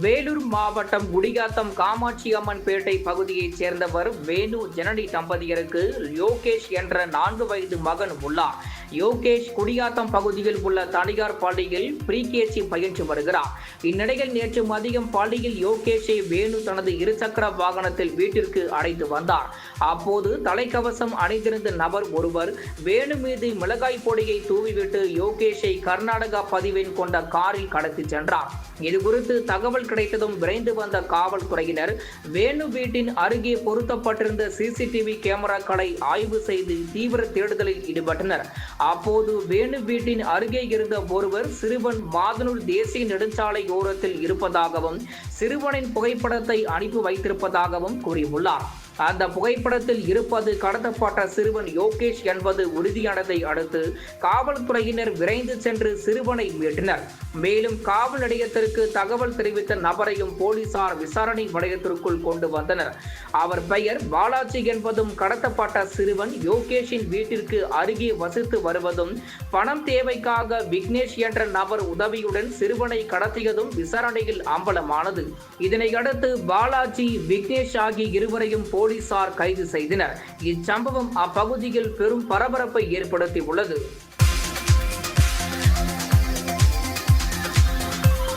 வேலூர் மாவட்டம் குடியாத்தம் காமாட்சி அம்மன் பேட்டை பகுதியைச் சேர்ந்தவர் வேணு ஜனனி தம்பதியருக்கு யோகேஷ் என்ற 4 வயது மகன் உள்ளார். யோகேஷ் குடியாத்தம் பகுதியில் உள்ள தனியார் பள்ளியில் ப்ரீகேஜி பயின்று வருகிறார். இந்நிலையில் நேற்று மதியம் பள்ளியில் யோகேஷை வேணு தனது இருசக்கர வாகனத்தில் வீட்டிற்கு அழைத்து வந்தார். அப்போது தலைக்கவசம் அணிந்திருந்த நபர் ஒருவர் வேணு மீது மிளகாய் பொடியை தூவிவிட்டு யோகேஷை கர்நாடகா பதிவெண் கொண்ட காரில் கடத்தி சென்றார். இதுகுறித்து தகவல் கிடைத்ததும் விரைந்து வந்த காவல்துறையினர் வேணு வீட்டின் அருகே பொருத்தப்பட்டிருந்த சிசிடிவி கேமராக்களை ஆய்வு செய்து தீவிர தேடுதலில் ஈடுபட்டனர். அப்போது வேணு வீட்டின் அருகே இருந்த ஒருவர் சிறுவன் மாதனூர் தேசிய நெடுஞ்சாலை ஓரத்தில் இருப்பதாகவும் சிறுவனின் புகைப்படத்தை அனுப்பி வைத்திருப்பதாகவும் கூறியுள்ளார். அந்த புகைப்படத்தில் இருப்பது கடத்தப்பட்ட சிறுவன் யோகேஷ் என்பது உறுதியானதை அடுத்து காவல்துறையினர் விரைந்து சென்று சிறுவனை மீட்டனர். மேலும் காவல் நிலையத்திற்கு தகவல் தெரிவித்த நபரையும் போலீசார் விசாரணை வளையத்திற்குள் கொண்டு வந்தனர். அவர் பெயர் பாலாஜி என்பதும் கடத்தப்பட்ட சிறுவன் யோகேஷின் வீட்டிற்கு அருகே வசித்து வருவதும் பணம் தேவைக்காக விக்னேஷ் என்ற நபர் உதவியுடன் சிறுவனை கடத்தியதும் விசாரணையில் அம்பலமானது. இதனையடுத்து பாலாஜி, விக்னேஷ் ஆகிய இருவரையும் போலீசார் கைது செய்தனர். இச்சம்பவம் அப்பகுதியில் பெரும் பரபரப்பை ஏற்படுத்தியுள்ளது.